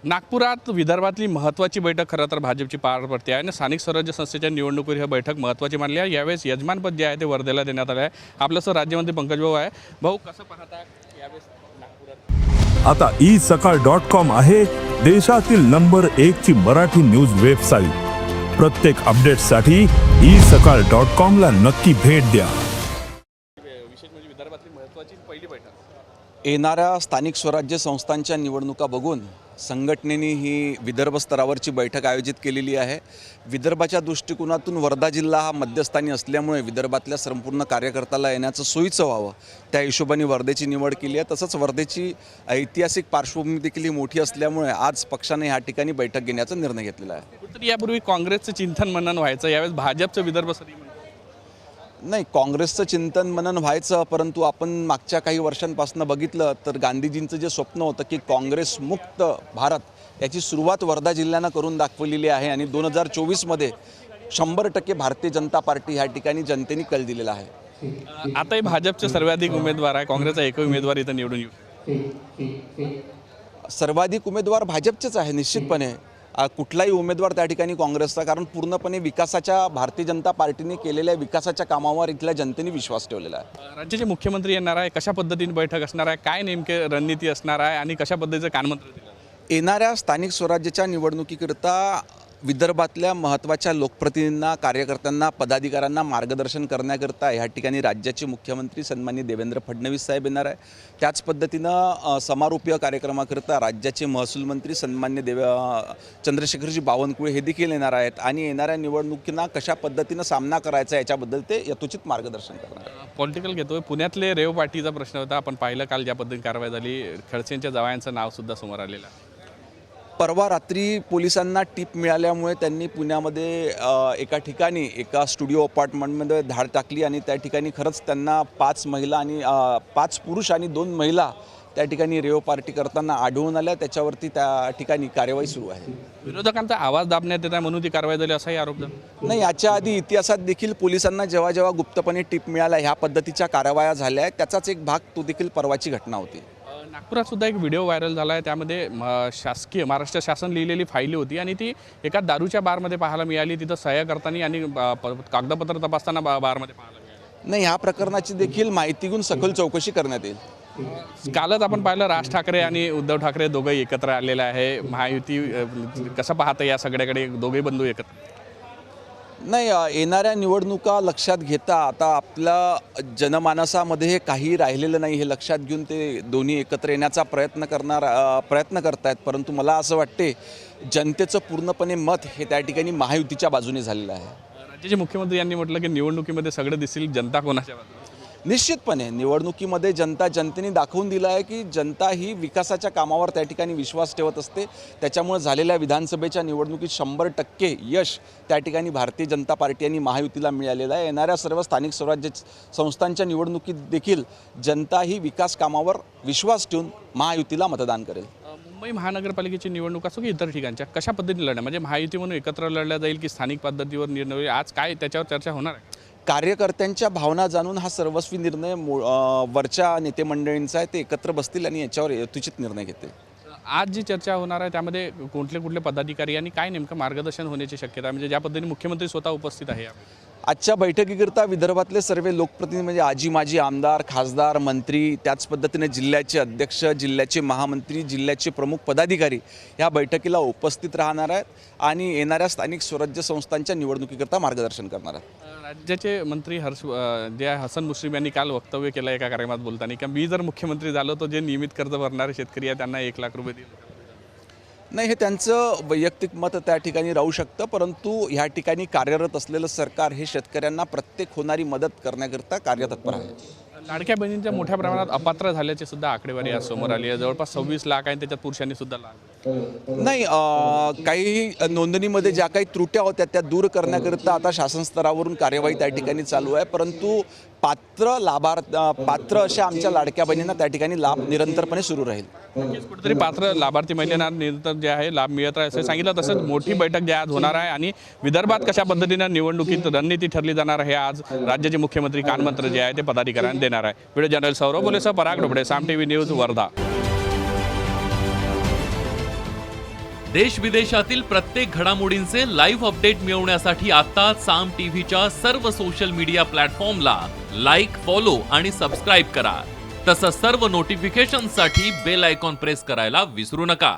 नागपुरात विदर्भातली महत्त्वाची बैठक खरं तर भाजपची पार पडते आहे आणि स्थानिक स्वराज्य संस्थेच्या निवडणुकीवर ही बैठक महत्त्वाची मानली आहे। यावेळेस यजमानपद जे आहे ते वर्धेला देण्यात आलं आहे। आपल्यासह राज्यमंत्री पंकज भाऊ आहे। भाऊ, कसं पाहता यावेळेस नागपुरात? आता isakal.com आहे देशातील नंबर 1 ची मराठी न्यूज वेबसाईट। प्रत्येक अपडेटसाठी isakal.com ला नक्की भेट द्या। विशेष म्हणजे विदर्भातली महत्त्वाची पहिली बैठक येणाऱ्या स्थानिक स्वराज्य संस्थांच्या निवडणुका बघून संघटनेने ही विदर्भ स्तरावरची बैठक आयोजित केलेली आहे। विदर्भाच्या दृष्टिकोनातून वर्धा जिल्हा हा मध्यस्थानी असल्यामुळे विदर्भातल्या संपूर्ण कार्यकर्त्याला येण्याचं सोयीचं व्हावं त्या हिशोबाने वर्धेची निवड केली आहे। तसंच वर्धेची ऐतिहासिक पार्श्वभूमी देखील मोठी असल्यामुळे आज पक्षाने ह्या ठिकाणी बैठक घेण्याचा निर्णय घेतलेला आहे। कुठेतरी यापूर्वी काँग्रेसचं चिंतन मनन व्हायचं, यावेळेस भाजपचं विदर्भ नाही, काँग्रेसचं चिंतन मनन व्हायचं, परंतु आपण मागच्या काही वर्षांपासून बघितलं तर गांधीजींचं जे स्वप्न होतं की काँग्रेस मुक्त भारत याची सुरुवात वर्धा जिल्ह्यानं करून दाखवलेली आहे आणि 2024मध्ये 100% भारतीय जनता पार्टी ह्या ठिकाणी जनतेने कल दिलेला आहे। आताही भाजपचे सर्वाधिक उमेदवार आहे, काँग्रेसचा एकही उमेदवार इथं निवडून येऊ। सर्वाधिक उमेदवार भाजपचेच आहे निश्चितपणे। कुठलाही उमेदवार त्या ठिकाणी काँग्रेसचा, कारण पूर्णपणे विकासाच्या भारतीय जनता पार्टीने केलेल्या विकासाच्या कामावर इथल्या जनतेने विश्वास ठेवलेला आहे। राज्याचे मुख्यमंत्री येणार आहे, कशा पद्धतीने बैठक असणार आहे, काय नेमके रणनीती असणार आहे आणि कशा पद्धतीचं कानमंत्र दिलं? येणाऱ्या स्थानिक स्वराज्याच्या निवडणुकीकरिता विदर्भातल्या महत्त्वाच्या लोकप्रतिनिधींना, कार्यकर्त्यांना, पदाधिकाऱ्यांना मार्गदर्शन करण्याकरता ह्या ठिकाणी राज्याचे मुख्यमंत्री सन्माननीय देवेंद्र फडणवीस साहेब येणार आहे। त्याच पद्धतीनं समारोपीय कार्यक्रमाकरता राज्याचे महसूल मंत्री सन्माननीय चंद्रशेखरजी बावनकुळे हे देखील येणार आहेत आणि येणाऱ्या निवडणुकींना कशा पद्धतीनं सामना करायचा याच्याबद्दल ते यथोचित मार्गदर्शन करणार आहेत। पॉलिटिकल घेतोय, पुण्यातले रेव पार्टीचा प्रश्न होता, आपण पाहिलं काल ज्या पद्धतीने कारवाई झाली, खडसेंच्या जावयांचं नावसुद्धा समोर आलेलं आहे। परवा रात्री पोलिसांना टीप मिळाल्यामुळे त्यांनी पुण्यामध्ये एका ठिकाणी एका स्टुडिओ अपार्टमेंटमध्ये धाड टाकली आणि त्या ठिकाणी खरंच त्यांना 5 पुरुष आणि 2 महिला त्या ठिकाणी रेव पार्टी करताना आढळून आल्या। त्याच्यावरती त्या ठिकाणी कारवाई सुरू आहे। विरोधकांचा आवाज दाबण्यात येत आहे म्हणून ती कारवाई झाली असाही आरोप झाला। नाही, याच्या आधी इतिहासात देखील पोलिसांना जेव्हा जेव्हा गुप्तपणे टीप मिळाल्या ह्या पद्धतीच्या कारवाया झाल्या आहेत, त्याचाच एक भाग तो देखील परवाची घटना होती। नागपुरात सुद्धा एक व्हिडिओ व्हायरल झाला आहे, त्यामध्ये शासकीय महाराष्ट्र शासन लिहिलेली फाईल होती आणि ती एका दारूच्या बारमध्ये पाहायला मिळाली। तिथं सह्या करताना आणि कागदपत्र तपासताना बारमध्ये पाहायला मिळाली। नाही, ह्या प्रकरणाची देखील माहिती घेऊन सखोल चौकशी करण्यात येईल। कालच आपण पाहिलं राज ठाकरे आणि उद्धव ठाकरे दोघंही एकत्र आलेले आहे। महायुती कसं पाहतं या सगळ्याकडे, दोघेही बंधू एकत्र? नाही, येणाऱ्या निवडणुका लक्षात घेता आता आपल्या जनमानसामध्ये हे काही राहिलेलं नाही हे लक्षात घेऊन ते दोन्ही एकत्र येण्याचा प्रयत्न करत आहेत। परंतु मला असं वाटते जनतेचं पूर्णपणे मत हे त्या ठिकाणी महायुतीच्या बाजूने झालेलं आहे। राज्याचे मुख्यमंत्री यांनी म्हटलं की निवडणुकीमध्ये सगळं दिसेल, जनता कोणाच्या बाजूने? निश्चितपणे निवडणुकीमध्ये जनतेने दाखवून दिलं आहे की जनता ही विकासाच्या कामावर त्या ठिकाणी विश्वास ठेवत असते। त्याच्यामुळे झालेल्या विधानसभेच्या निवडणुकीत 100% यश त्या ठिकाणी भारतीय जनता पार्टी आणि महायुतीला मिळालेलं आहे। येणाऱ्या सर्व स्थानिक स्वराज्य संस्थांच्या निवडणुकीत देखील जनता ही विकास कामावर विश्वास ठेवून महायुतीला मतदान करेल। मुंबई महानगरपालिकेची निवडणूक असो की इतर ठिकाणच्या, कशा पद्धतीने लढणार? म्हणजे महायुती म्हणून एकत्र लढल्या जाईल की स्थानिक पद्धतीवर निर्णय होईल? आज काय त्याच्यावर चर्चा होणार आहे? कार्यकर्त्यांच्या भावना जाणून हा सर्वस्वी निर्णय वरच्या नेते मंडळींचा आहे। ते एकत्र बसतील आणि याच्यावर यथोचित निर्णय घेतील। आज जी चर्चा होणार आहे त्यामध्ये कुठले पदाधिकारी आणि काय नेमकं मार्गदर्शन होण्याची शक्यता आहे, म्हणजे ज्या पद्धतीने मुख्यमंत्री स्वतः उपस्थित आहे? आजच्या बैठकीकरता विदर्भातले सर्व लोकप्रतिनिधी म्हणजे आजी माजी आमदार, खासदार, मंत्री, त्याच पद्धतीने जिल्ह्याचे अध्यक्ष, जिल्ह्याचे महामंत्री, जिल्ह्याचे प्रमुख पदाधिकारी या बैठकीला उपस्थित राहणार आहेत आणि येणाऱ्या स्थानिक स्वराज्य संस्थांच्या निवडणुकीकरता मार्गदर्शन करणार आहेत। राज्याचे मंत्री हसन मुश्रीफ यांनी काल वक्तव्य केलं एका कार्यक्रमात बोलताना की मी जर मुख्यमंत्री झालो तर जे नियमित कर्ज भरणारे शेतकरी आहे त्यांना 1 लाख रुपये देईल। नाही, हे त्यांचं वैयक्तिक मत त्या ठिकाणी राहू शकतं, परंतु ह्या ठिकाणी कार्यरत असलेलं सरकार हे शेतकऱ्यांना प्रत्येक होणारी मदत करण्याकरता कार्यतत्पर आहे। लाडक्या बहिणींच्या मोठ्या प्रमाणात अपात्र झाल्याची सुद्धा आकडेवारी आज समोर आली आहे। जवळपास 26 लाख आहे, त्याच्यात पुरुषांनी सुद्धा लाख। नाही, काही नोंदणीमध्ये ज्या काही त्रुट्या होत्या त्या दूर करण्याकरिता आता शासन स्तरावरून कार्यवाही त्या ठिकाणी चालू आहे। परंतु पात्र अशा आमच्या लाडक्या बहिणींना त्या ठिकाणी लाभ निरंतरपणे सुरू राहील। कुठेतरी पात्र लाभार्थी महिलांना निरंतर जे आहे लाभ मिळत आहे असं सांगितलं। तसंच मोठी बैठक जी आज होणार आहे आणि विदर्भात कशा पद्धतीने निवडणुकीत रणनीती ठरली जाणार आहे आज राज्याचे मुख्यमंत्री कानमंत्र जे आहे ते पदाधिकाऱ्यांना देणार आहे। व्हिडिओ जर्नल सौरभ बोलेसह पराग ढोबळे, साम टीव्ही न्यूज, वर्धा। देश विदेशातील प्रत्येक घडामोडींचे लाईव्ह अपडेट मिळवण्यासाठी आता साम टीव्हीच्या सर्व सोशल मीडिया प्लॅटफॉर्मला लाईक, फॉलो आणि सबस्क्राईब करा. तसंच सर्व नोटिफिकेशनसाठी बेल आयकॉन प्रेस करायला विसरू नका.